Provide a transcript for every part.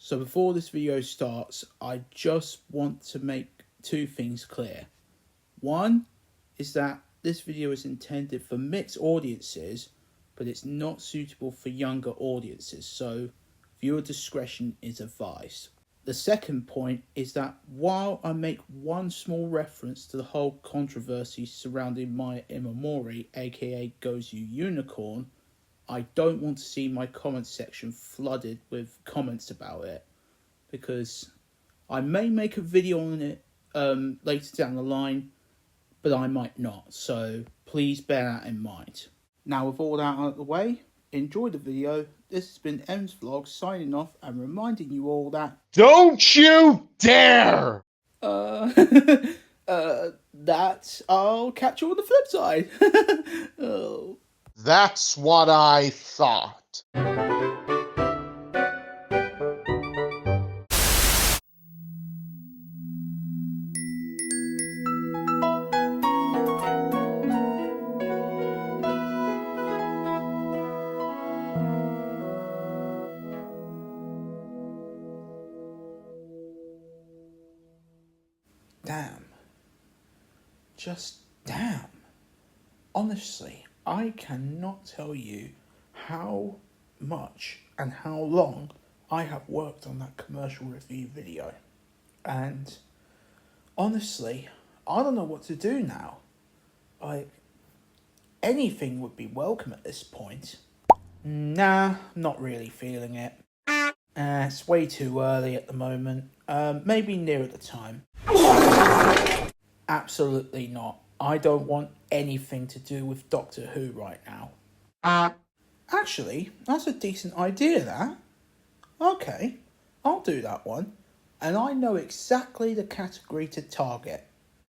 So before this video starts, I just want to make two things clear. One is that this video is intended for mixed audiences, but it's not suitable for younger audiences, so viewer discretion is advised. The second point is that while I make one small reference to the whole controversy surrounding Maya Imamori, aka Gozu Unicorn, I don't want to see my comment section flooded with comments about it, because I may make a video on it later down the line, but I might not, so please bear that in mind. Now with all that out of the way, enjoy the video. This has been M's Vlog signing off and reminding you all that don't you dare! that I'll catch you on the flip side. Oh. That's what I thought. Damn. Just damn. Honestly, I cannot tell you how much and how long I have worked on that commercial review video. And honestly, I don't know what to do now. Like, anything would be welcome at this point. Nah, not really feeling it. It's way too early at the moment. Maybe nearer the time. Absolutely not. I don't want anything to do with Doctor Who right now. Actually, that's a decent idea, that. Okay, I'll do that one. And I know exactly the category to target.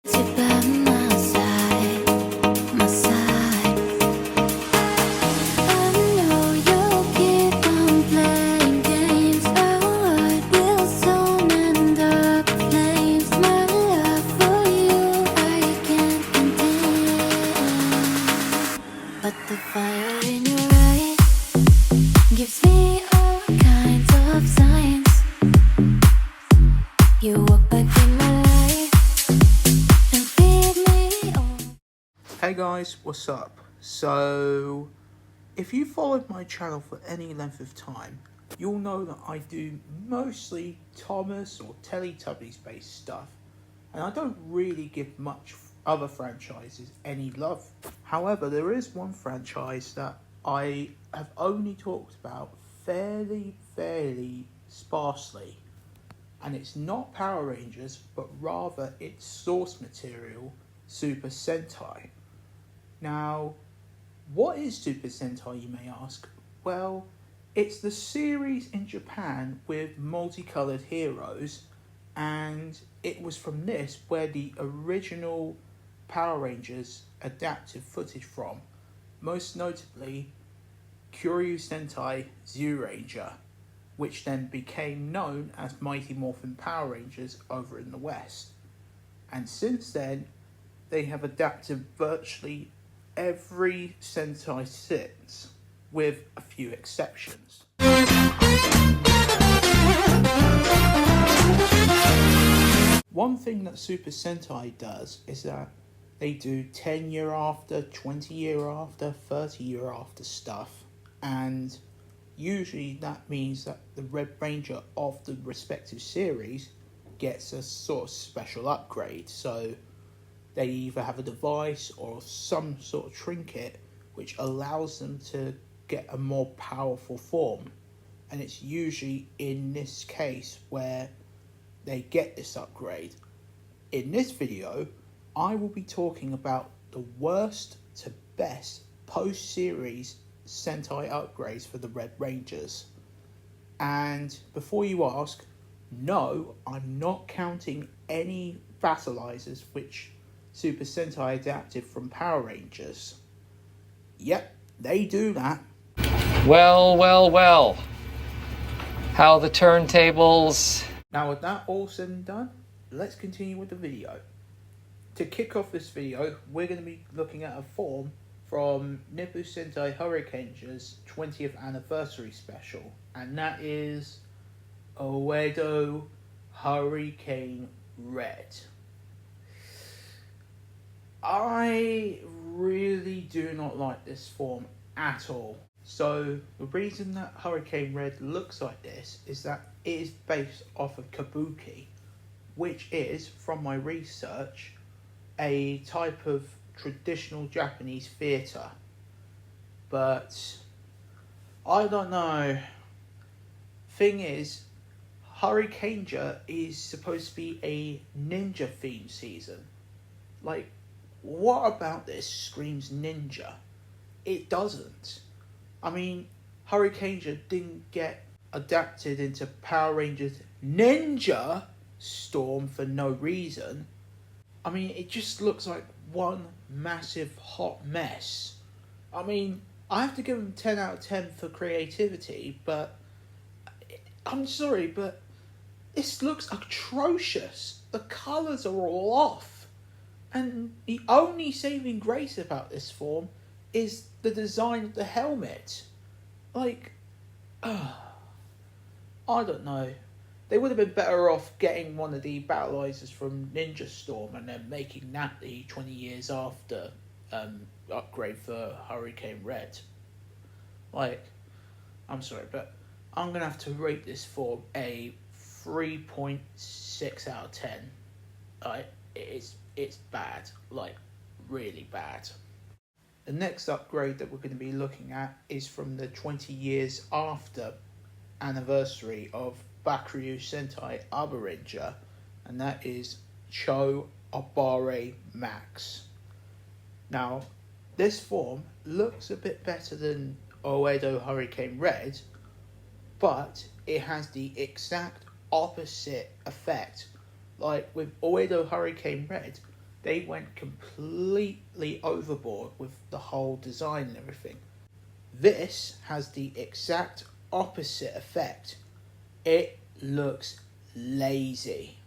Sit by my side, my side. I know you'll keep on playing games. Our heart will soon end up flames. My love for you, I can't contain. But the fire in your eyes gives me all kinds of signs. You walk back in my life and feed me all. Hey guys, what's up? So, if you followed my channel for any length of time, you'll know that I do mostly Thomas or Teletubbies based stuff, and I don't really give much other franchises any love. However, there is one franchise that I have only talked about fairly sparsely, and it's not Power Rangers, but rather its source material, Super Sentai. Now, what is Super Sentai, you may ask? Well, it's the series in Japan with multicoloured heroes, and it was from this where the original Power Rangers adapted footage from, most notably Kyoryu Sentai Zyuranger, which then became known as Mighty Morphin Power Rangers over in the West. And since then, they have adapted virtually every Sentai since, with a few exceptions. One thing that Super Sentai does is that they do 10 year after, 20 year after, 30 year after stuff, and usually that means that the Red Ranger of the respective series gets a sort of special upgrade. So they either have a device or some sort of trinket which allows them to get a more powerful form. And it's usually in this case where they get this upgrade. In this video, I will be talking about the worst to best post-series Sentai upgrades for the Red Rangers. And before you ask, no, I'm not counting any vassalizers which Super Sentai adapted from Power Rangers. Yep, they do that. Well. How the turntables... Now with that all said and done, let's continue with the video. To kick off this video, we're going to be looking at a form from Nippu Sentai Hurricane's 20th anniversary special, and that is Oedo Hurricane Red. I really do not like this form at all. So the reason that Hurricane Red looks like this is that it is based off of Kabuki, which is, from my research, a type of traditional Japanese theatre. But I don't know. Thing is, Hurricanea is supposed to be a ninja themed season. Like, what about this screams ninja? It doesn't. I mean, Hurricanea didn't get adapted into Power Rangers Ninja Storm for no reason. I mean, it just looks like one massive hot mess. I mean, I have to give them 10 out of 10 for creativity, but I'm sorry, but this looks atrocious. The colours are all off. And the only saving grace about this form is the design of the helmet. Like, I don't know. They would have been better off getting one of the battleizers from Ninja Storm and then making that the 20 years after upgrade for Hurricane Red. Like, I'm sorry, but I'm going to have to rate this form a 3.6 out of 10. It's bad, like, really bad. The next upgrade that we're going to be looking at is from the 20 years after anniversary of Bakuryu Sentai Abaranger, and that is Cho Abare Max. Now, this form looks a bit better than Oedo Hurricane Red, but it has the exact opposite effect. Like with Oedo Hurricane Red, they went completely overboard with the whole design and everything. This has the exact opposite effect. It looks lazy.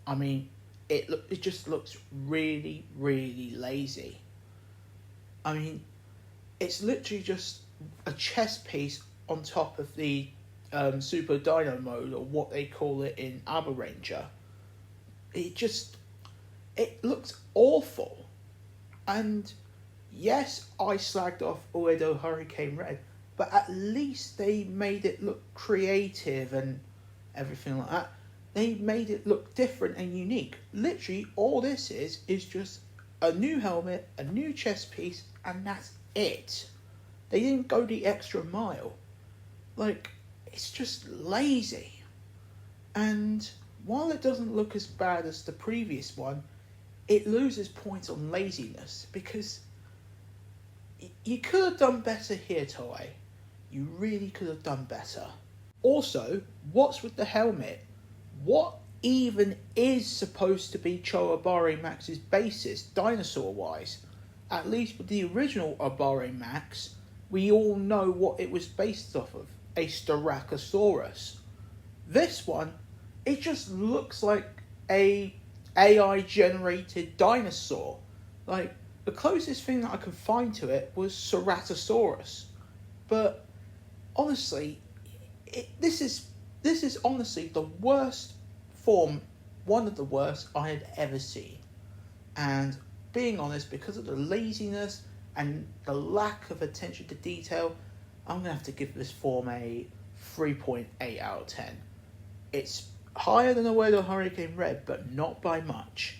I mean, it just looks really, really lazy. I mean, it's literally just a chess piece on top of the Super Dino mode, or what they call it in Abaranger. It looks awful. And yes, I slagged off Oedo Hurricane Red, but at least they made it look creative and everything like that. They made it look different and unique. Literally, all this is just a new helmet, a new chest piece, and that's it. They didn't go the extra mile. Like, it's just lazy. And while it doesn't look as bad as the previous one, it loses points on laziness, because you could have done better here, Toei. You really could have done better. Also, what's with the helmet? What even is supposed to be Cho Abare Max's basis, dinosaur-wise? At least with the original Abare Max, we all know what it was based off of, a Styracosaurus. This one, it just looks like a AI-generated dinosaur. Like, the closest thing that I could find to it was Ceratosaurus. But honestly, this is honestly the worst form, one of the worst I had ever seen. And being honest, because of the laziness and the lack of attention to detail, I'm going to have to give this form a 3.8 out of 10. It's higher than Oedo Hurricane Red, but not by much.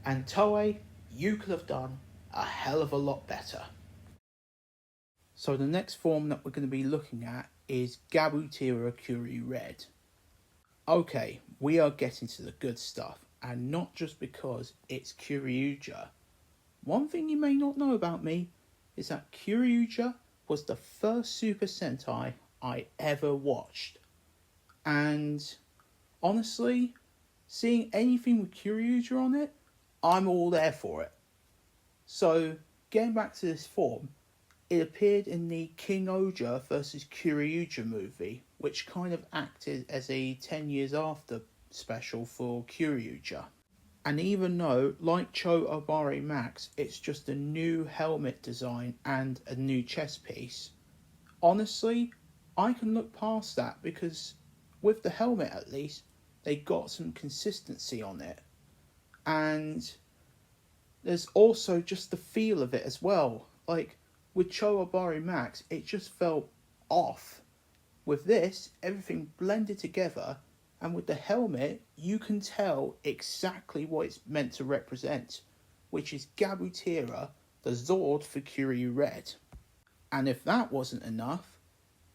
And Toei, you could have done a hell of a lot better. So the next form that we're going to be looking at is Gabutira Kyuryu Red. Okay, we are getting to the good stuff, and not just because it's Kyoryuger. One thing you may not know about me is that Kyoryuger was the first Super Sentai I ever watched. And honestly, seeing anything with Kyoryuger on it, I'm all there for it. So, getting back to this form, it appeared in the King Oja vs. Kyoryuger movie, which kind of acted as a 10 years after special for Kyoryuger. And even though, like Cho Abare Max, it's just a new helmet design and a new chest piece, honestly, I can look past that, because with the helmet at least, they got some consistency on it. And there's also just the feel of it as well. Like, with Chowabari Max, it just felt off. With this, everything blended together, and with the helmet, you can tell exactly what it's meant to represent, which is Gabutira, the Zord for Kiryu Red. And if that wasn't enough,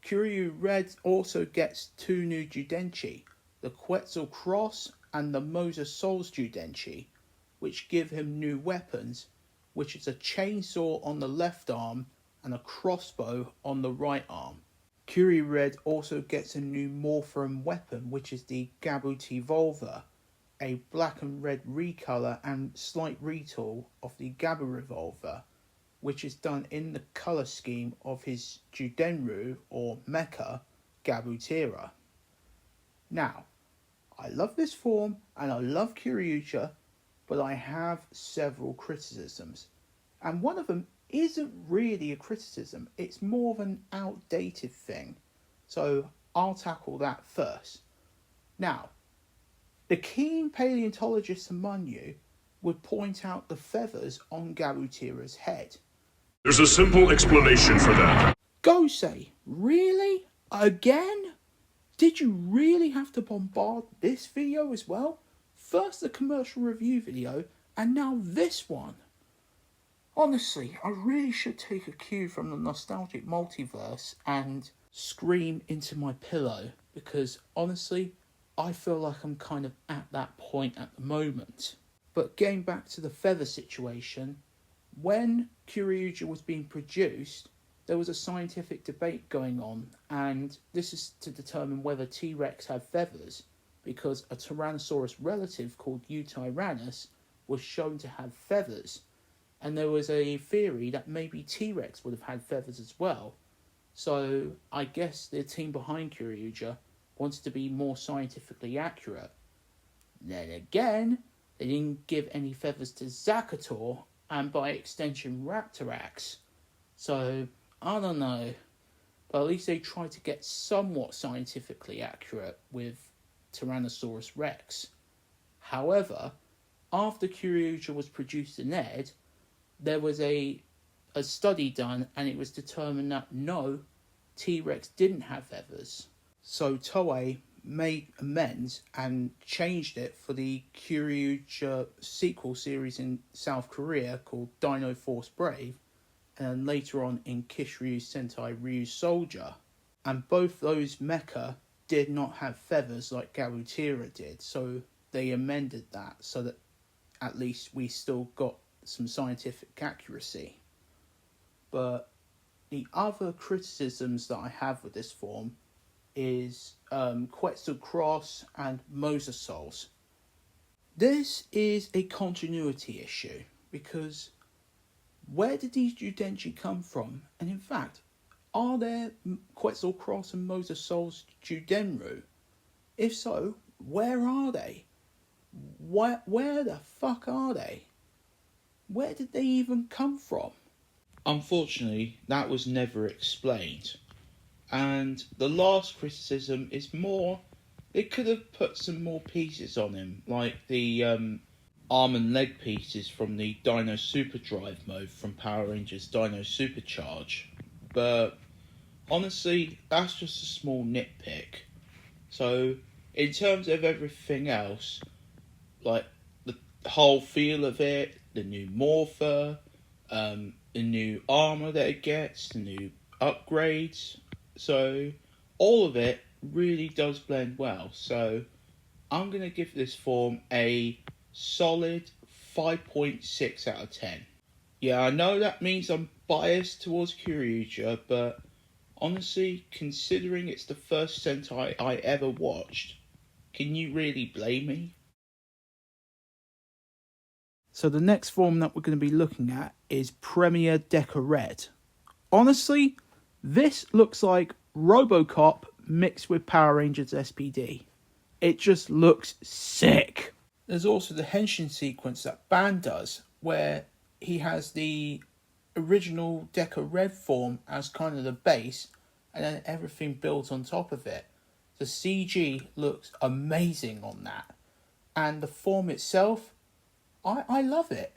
Kiryu Red also gets 2 new Judenchi, the Quetzal Cross and the Mosa Souls Judenchi, which give him new weapons, which is a chainsaw on the left arm and a crossbow on the right arm. Kiryu Red also gets a new Morphorum weapon, which is the Gabuti Volva, a black and red recolor and slight retool of the Gabu Revolver, which is done in the colour scheme of his Judenru or mecha Gabutira. Now, I love this form and I love Kiryuja, but I have several criticisms, and one of them isn't really a criticism, it's more of an outdated thing, so I'll tackle that first. Now, the keen paleontologists among you would point out the feathers on Gabutira's head. There's a simple explanation for that. Gosei, really? Again? Did you really have to bombard this video as well? First the commercial review video, and now this one. Honestly, I really should take a cue from the nostalgic multiverse and scream into my pillow, because honestly, I feel like I'm kind of at that point at the moment. But getting back to the feather situation, when Kiryuja was being produced, there was a scientific debate going on, and this is to determine whether T-Rex have feathers, because a Tyrannosaurus relative called Eutyrannus was shown to have feathers, and there was a theory that maybe T-Rex would have had feathers as well. So I guess the team behind Kiryuja wanted to be more scientifically accurate. Then again, they didn't give any feathers to Zakator, and by extension Raptorax. So, I don't know. But at least they tried to get somewhat scientifically accurate with Tyrannosaurus Rex. However, after Kiryuja was produced in Ed, there was a study done, and it was determined that no, T-Rex didn't have feathers. So Toei made amends and changed it for the Kiryuja sequel series in South Korea called Dino Force Brave, and later on in Kishryu Sentai Ryu Soldier. And both those mecha did not have feathers like Gabutira did, so they amended that so that at least we still got some scientific accuracy. But the other criticisms that I have with this form is Quetzal Cross and Mosasaurs. This is a continuity issue, because where did these Judenchi come from? And in fact, are there Quetzal Cross and Mosasaurs Judenru? If so, where are they? Where the fuck are they? Where did they even come from? Unfortunately, that was never explained. And the last criticism is more, they could have put some more pieces on him, like the arm and leg pieces from the Dino Super Drive mode from Power Rangers Dino Supercharge. But honestly, that's just a small nitpick. So, in terms of everything else, like the whole feel of it, the new morpher, the new armor that it gets, the new upgrades, so all of it really does blend well. So I'm going to give this form a solid 5.6 out of 10. Yeah, I know that means I'm biased towards Kiryuja, but honestly, considering it's the first Sentai I ever watched, can you really blame me? So the next form that we're going to be looking at is Premier Deca Red. Honestly, this looks like RoboCop mixed with Power Rangers SPD. It just looks sick. There's also the henshin sequence that Ban does, where he has the original Deca Red form as kind of the base, and then everything builds on top of it. The CG looks amazing on that. And the form itself, I love it.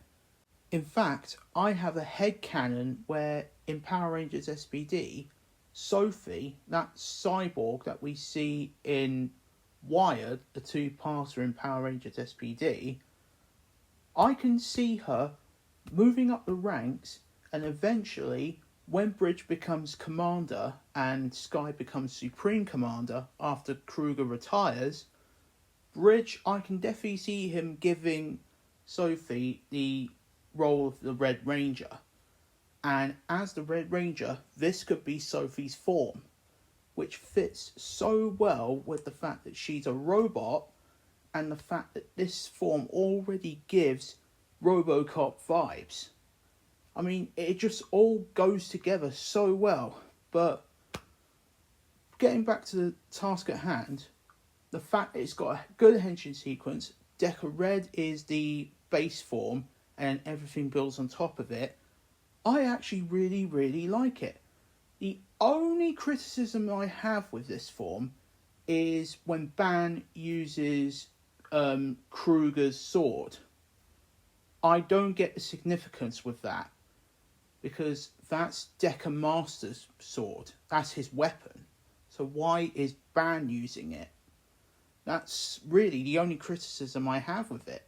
In fact, I have a headcanon where in Power Rangers SPD, Sophie, that cyborg that we see in Wired, the two-parter in Power Rangers SPD, I can see her moving up the ranks, and eventually, when Bridge becomes commander and Sky becomes supreme commander after Kruger retires, Bridge, I can definitely see him giving Sophie the role of the Red Ranger. And as the Red Ranger, this could be Sophie's form, which fits so well with the fact that she's a robot and the fact that this form already gives RoboCop vibes. I mean, it just all goes together so well. But getting back to the task at hand, the fact that it's got a good henshin sequence, Deca Red is the base form and everything builds on top of it, I actually really, really like it. The only criticism I have with this form is when Ban uses Kruger's sword. I don't get the significance with that, because that's Deca Master's sword. That's his weapon. So why is Ban using it? That's really the only criticism I have with it.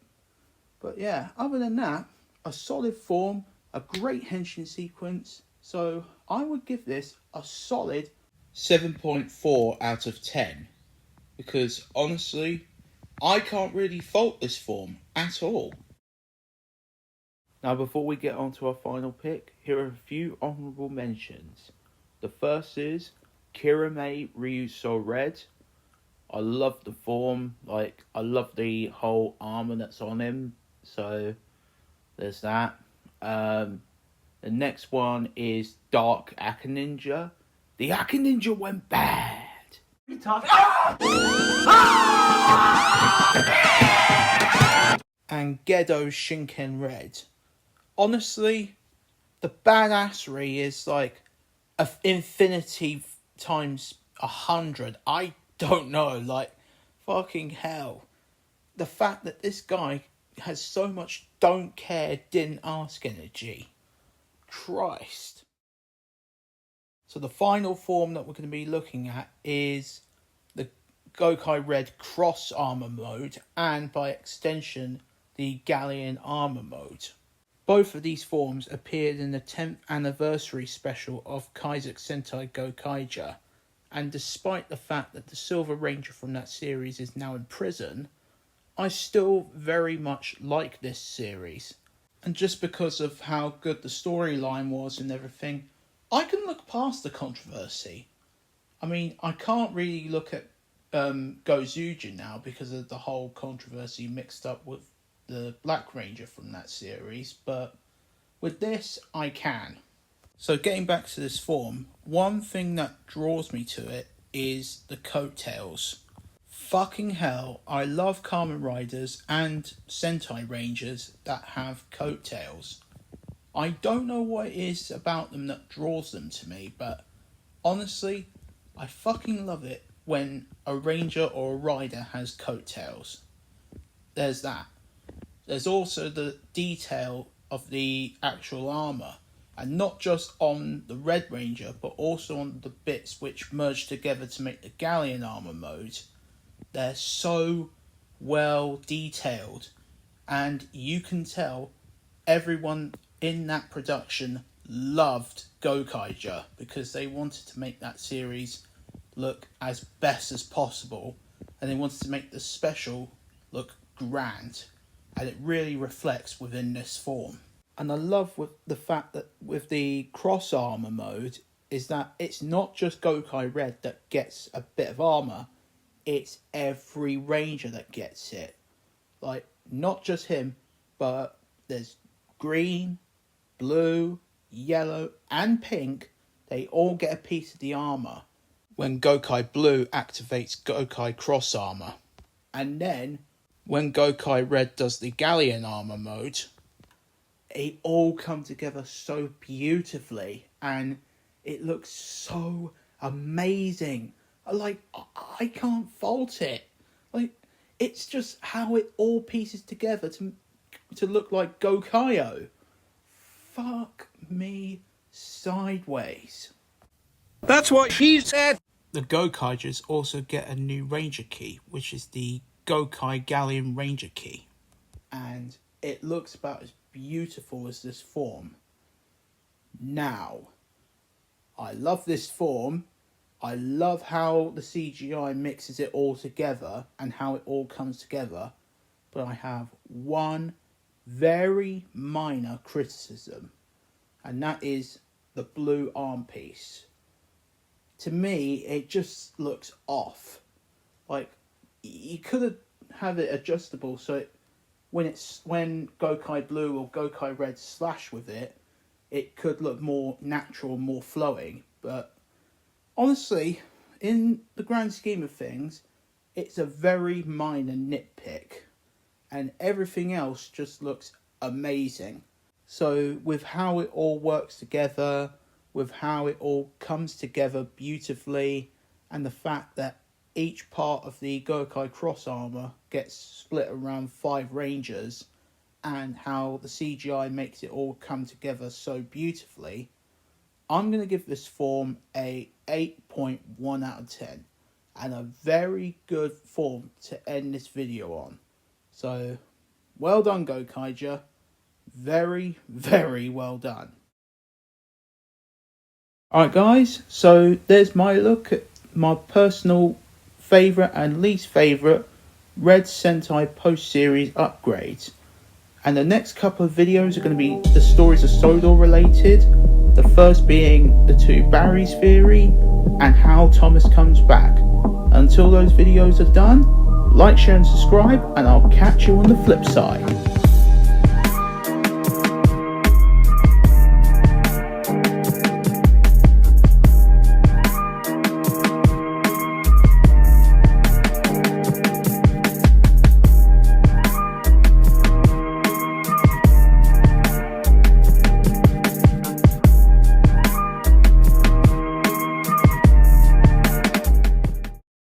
But yeah, other than that, a solid form, a great henshin sequence. So I would give this a solid 7.4 out of 10. Because honestly, I can't really fault this form at all. Now before we get on to our final pick, here are a few honourable mentions. The first is Kirame Ryuso Red. I love the form, I love the whole armour that's on him, so there's that. The next one is Dark Akininja. The Akininja went bad. What are you talking And Gedo Shinken Red. Honestly, the badassery is like infinity times 100. I don't know, fucking hell. The fact that this guy has so much don't care, didn't ask energy. Christ. So the final form that we're going to be looking at is the Gokai Red Cross Armor mode, and by extension, the Galleon Armor mode. Both of these forms appeared in the 10th anniversary special of Kaizek Sentai Gokaija, and despite the fact that the Silver Ranger from that series is now in prison, I still very much like this series. And just because of how good the storyline was and everything, I can look past the controversy. I mean, I can't really look at Gozuja now because of the whole controversy mixed up with the Black Ranger from that series, but with this, I can. So getting back to this form, one thing that draws me to it is the coattails. Fucking hell, I love Kamen Riders and Sentai Rangers that have coattails. I don't know what it is about them that draws them to me, but honestly, I fucking love it when a ranger or a rider has coattails. There's that. There's also the detail of the actual armour, and not just on the Red Ranger, but also on the bits which merge together to make the Galleon armour mode. They're so well detailed, and you can tell everyone in that production loved Gokaija because they wanted to make that series look as best as possible, and they wanted to make the special look grand, and it really reflects within this form. And I love with the fact that with the cross armor mode is that it's not just Gokai Red that gets a bit of armor, it's every ranger that gets it. Not just him, but there's green, blue, yellow, and pink. They all get a piece of the armor when Gokai Blue activates Gokai Cross Armor. And then, when Gokai Red does the Galleon Armor mode, it all come together so beautifully, and it looks so amazing. Like, I can't fault it. Like, it's just how it all pieces together to look like Gokaio. Fuck me sideways. That's what she said. The Gokaijas also get a new Ranger key, which is the Gokai Galleon Ranger key. And it looks about as beautiful as this form. Now, I love this form. I love how the CGI mixes it all together and how it all comes together. But I have one very minor criticism, and that is the blue arm piece. To me, it just looks off. Like, you could have it adjustable so it, when Gokai Blue or Gokai Red slash with it, it could look more natural, more flowing. But honestly, in the grand scheme of things, it's a very minor nitpick, and everything else just looks amazing. So with how it all works together, with how it all comes together beautifully, and the fact that each part of the Gokai cross armor gets split around 5 Rangers, and how the CGI makes it all come together so beautifully, I'm going to give this form a 8.1 out of 10. And a very good form to end this video on. So, well done, Gokaija. Very, very well done. Alright guys, so there's my look at my personal favourite and least favourite Red Sentai post-series upgrades. And the next couple of videos are going to be the stories of Sodor related. The first being the 2 Barry's theory and how Thomas comes back. Until those videos are done, like, share and subscribe, and I'll catch you on the flip side.